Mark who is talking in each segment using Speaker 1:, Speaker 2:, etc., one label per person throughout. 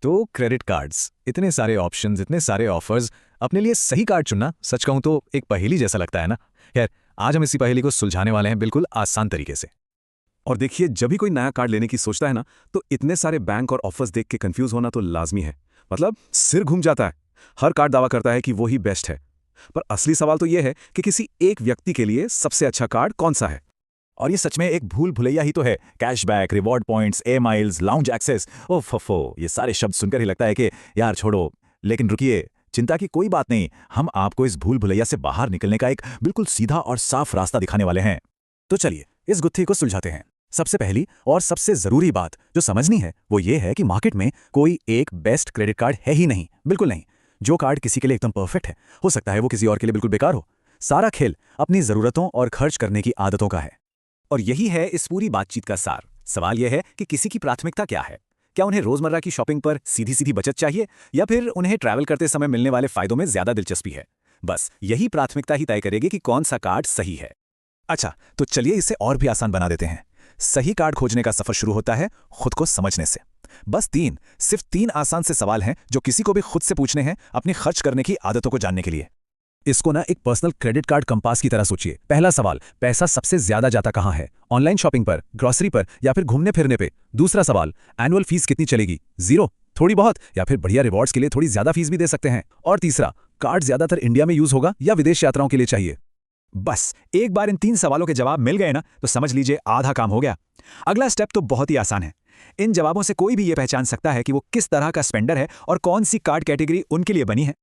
Speaker 1: तो credit cards, इतने सारे ऑप्शंस, इतने सारे ऑफर्स, अपने लिए सही कार्ड चुनना सच कहूं तो एक पहेली जैसा लगता है ना। खैर, आज हम इसी पहेली को सुलझाने वाले हैं बिल्कुल आसान तरीके से।
Speaker 2: और देखिए, जब भी कोई नया कार्ड लेने की सोचता है ना, तो इतने सारे बैंक और ऑफर्स देख के कंफ्यूज होना तो लाजमी है। मतलब सिर घूम जाता है। हर कार्ड दावा करता है कि वो ही बेस्ट है। पर असली सवाल तो ये है कि किसी एक व्यक्ति के लिए सबसे अच्छा कार्ड कौन सा है।
Speaker 3: और ये सच में एक भूल भुलैया ही तो है। Cashback, reward points, air miles, lounge access, ओफो, ये सारे शब्द सुनकर ही लगता है कि यार छोड़ो। लेकिन रुकिए, चिंता की कोई बात नहीं, हम आपको इस भूल भुलैया से बाहर निकलने का एक बिल्कुल सीधा और साफ रास्ता दिखाने वाले हैं। तो चलिए इस गुत्थी को सुलझाते हैं। सबसे पहली और सबसे जरूरी बात जो समझनी है वो ये है कि मार्केट में कोई एक बेस्ट क्रेडिट कार्ड है ही नहीं, बिल्कुल नहीं। जो कार्ड किसी के लिए एकदम परफेक्ट है, हो सकता है वो किसी और के लिए बिल्कुल बेकार हो। सारा खेल अपनी जरूरतों और खर्च करने की आदतों का है। और यही है इस पूरी बातचीत का सार। सवाल यह है कि किसी की प्राथमिकता क्या है। क्या उन्हें रोजमर्रा की शॉपिंग पर सीधी सीधी बचत चाहिए, या फिर उन्हें ट्रैवल करते समय मिलने वाले फायदों में ज्यादा दिलचस्पी है। बस यही प्राथमिकता ही तय करेगी कि कौन सा कार्ड सही है। अच्छा, तो चलिए इसे और भी आसान बना देते हैं। सही कार्ड खोजने का सफर शुरू होता है खुद को समझने से। बस सिर्फ तीन आसान से सवाल हैं जो किसी को भी खुद से पूछने हैं अपनी खर्च करने की आदतों को जानने के लिए। इसको ना एक पर्सनल क्रेडिट कार्ड कंपास की तरह सोचिए। पहला सवाल, पैसा सबसे ज्यादा जाता कहां है? ऑनलाइन शॉपिंग पर, ग्रोसरी पर, या फिर घूमने फिरने पे? दूसरा सवाल, एनुअल फीस कितनी चलेगी? 0, थोड़ी बहुत, या फिर बढ़िया रिवॉर्ड्स के लिए थोड़ी ज्यादा फीस भी दे सकते हैं? और तीसरा, कार्ड ज्यादातर इंडिया में यूज होगा या विदेश यात्राओं के लिए चाहिए? बस एक बार इन तीन सवालों के जवाब मिल गए ना, तो समझ लीजिए आधा काम हो गया। अगला स्टेप तो बहुत ही आसान है। इन जवाबों से कोई भी ये पहचान सकता है कि वो किस तरह का स्पेंडर है और कौन सी कार्ड कैटेगरी उनके लिए बनी है।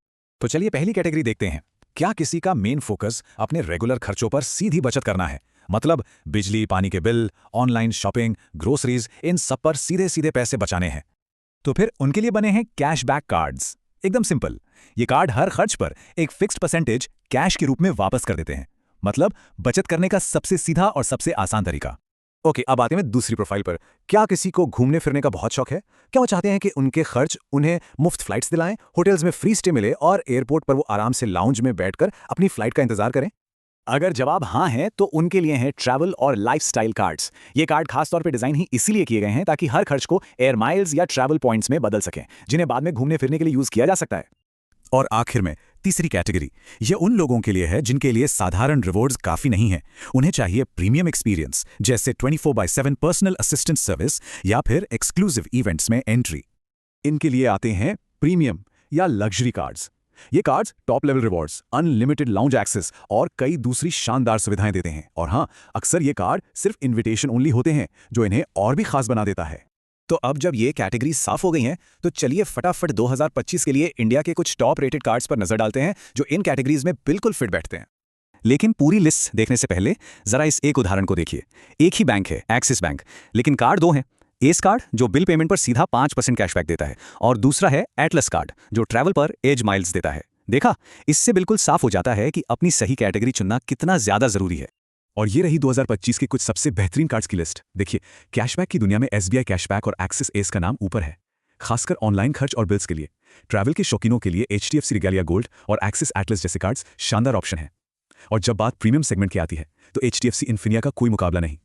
Speaker 3: तो चलिए पहली कैटेगरी देखते हैं। क्या किसी का मेन फोकस अपने रेगुलर खर्चों पर सीधी बचत करना है? मतलब बिजली, पानी के बिल, ऑनलाइन शॉपिंग, ग्रोसरीज, इन सब पर सीधे सीधे पैसे बचाने हैं। तो फिर उनके लिए बने हैं कैशबैक कार्ड्स। एकदम सिंपल, ये कार्ड हर खर्च पर एक फिक्स्ड परसेंटेज कैश के रूप में वापस कर देते हैं। मतलब बचत करने का सबसे सीधा और सबसे आसान तरीका। ओके, अब आते हैं दूसरी प्रोफाइल पर। क्या किसी को घूमने फिरने का बहुत शौक है? क्या वो चाहते हैं कि उनके खर्च उन्हें मुफ्त फ्लाइट्स दिलाएं, होटल्स में फ्री स्टे मिले और एयरपोर्ट पर वो आराम से लाउंज में बैठकर अपनी फ्लाइट का इंतजार करें? अगर जवाब हाँ है तो उनके लिए हैं ट्रैवल और लाइफस्टाइल कार्ड्स। ये कार्ड खासतौर पे डिजाइन ही इसीलिए किए गए हैं ताकि हर खर्च को एयर माइल्स या ट्रैवल पॉइंट्स में बदल सकें, जिन्हें बाद में घूमने फिरने के लिए यूज किया जा सकता है। और आखिर में तीसरी कैटेगरी, ये उन लोगों के लिए है जिनके लिए साधारण रिवॉर्ड्स काफी नहीं है। उन्हें चाहिए प्रीमियम एक्सपीरियंस, जैसे 24/7 पर्सनल असिस्टेंट सर्विस या फिर एक्सक्लूसिव इवेंट्स में एंट्री। इनके लिए आते हैं प्रीमियम या लग्जरी कार्ड्स। ये cards top level rewards, unlimited lounge access और कई दूसरी शानदार सुविधाएं देते हैं। और हाँ, अक्सर ये कार्ड सिर्फ इन्विटेशन ओनली होते हैं, जो इन्हें और भी खास बना देता है। तो अब जब ये कैटेगरी साफ हो गई हैं, तो चलिए फटाफट 2025 के लिए इंडिया के कुछ टॉप रेटेड कार्ड्स पर नजर डालते हैं जो इन कैटेगरीज में बिल्कुल फिट बैठते हैं। लेकिन पूरी लिस्ट देखने से पहले जरा इस एक उदाहरण को देखिए। एक ही बैंक है, एक्सिस बैंक, लेकिन कार्ड दो हैं। एस कार्ड जो बिल पेमेंट पर सीधा 5% कैशबैक देता है, और दूसरा है एटलस कार्ड जो ट्रैवल पर एज माइल्स देता है। देखा, इससे बिल्कुल साफ हो जाता है कि अपनी सही कैटेगरी चुनना कितना ज्यादा जरूरी है।
Speaker 2: और ये रही 2025 के कुछ सबसे बेहतरीन कार्ड्स की लिस्ट। देखिए, कैशबैक की दुनिया में एसबीआई कैशबैक और एक्सिस एस का नाम ऊपर है, खासकर ऑनलाइन खर्च और बिल्स के लिए। ट्रैवल के शौकीनों के लिए एचडीएफसी रिगेलिया गोल्ड और एक्सिस एटलस जैसे कार्ड्स शानदार ऑप्शन हैं। और जब बात प्रीमियम सेगमेंट की आती है, तो एचडीएफसी इन्फिनिया का कोई मुकाबला नहीं।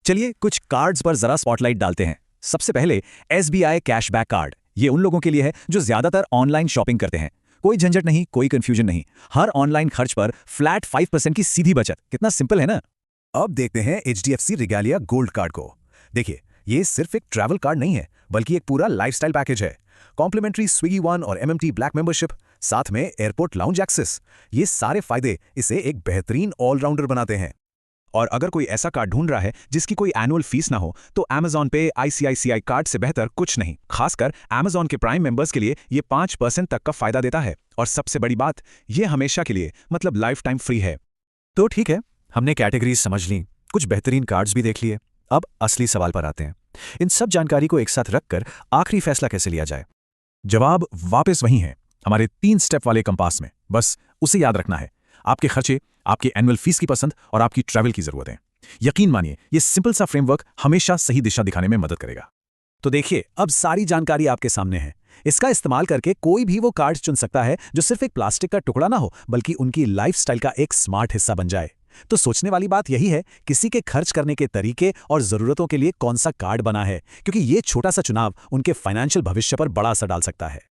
Speaker 3: चलिए कुछ कार्ड्स पर जरा स्पॉटलाइट डालते हैं। सबसे पहले एसबीआई कैशबैक कार्ड। ये उन लोगों के लिए है जो ज्यादातर ऑनलाइन शॉपिंग करते हैं। कोई झंझट नहीं, कोई कंफ्यूजन नहीं, हर ऑनलाइन खर्च पर फ्लैट 5% की सीधी बचत। कितना सिंपल है ना।
Speaker 2: अब देखते हैं एचडीएफसी रिगेलिया गोल्ड कार्ड को। देखिए, ये सिर्फ एक ट्रैवल कार्ड नहीं है, बल्कि एक पूरा लाइफस्टाइल पैकेज है। कॉम्प्लीमेंट्री स्विगी वन और एमएमटी ब्लैक मेंबरशिप, साथ में एयरपोर्ट लाउंज एक्सेस, ये सारे फायदे इसे एक बेहतरीन ऑलराउंडर बनाते हैं। और अगर कोई ऐसा कार्ड ढूंढ रहा है जिसकी कोई एनुअल फीस ना हो, तो Amazon पे आईसीआईसीआई कार्ड से बेहतर कुछ नहीं। खासकर Amazon के प्राइम मेंबर्स के लिए ये 5% तक का फायदा देता है। और सबसे बड़ी बात, ये हमेशा के लिए मतलब लाइफ टाइम फ्री है।
Speaker 3: तो ठीक है, हमने कैटेगरीज समझ ली, कुछ बेहतरीन कार्ड्स भी देख लिए। अब असली सवाल पर आते हैं। इन सब जानकारी को एक साथ रखकर आखिरी फैसला कैसे लिया जाए? जवाब वापस वही है, हमारे 3 स्टेप वाले कंपास में। बस उसे याद रखना है। आपके खर्चे, आपकी एनुअल फीस की पसंद और आपकी ट्रैवल की जरूरतें। यकीन मानिए, ये सिंपल सा फ्रेमवर्क हमेशा सही दिशा दिखाने में मदद करेगा। तो देखिए, अब सारी जानकारी आपके सामने है। इसका इस्तेमाल करके कोई भी वो कार्ड चुन सकता है जो सिर्फ एक प्लास्टिक का टुकड़ा ना हो, बल्कि उनकी लाइफस्टाइल का एक स्मार्ट हिस्सा बन जाए।
Speaker 2: तो सोचने वाली बात यही है, किसी के खर्च करने के तरीके और ज़रूरतों के लिए कौन सा कार्ड बना है, क्योंकि ये छोटा सा चुनाव उनके फाइनेंशियल भविष्य पर बड़ा असर डाल सकता है।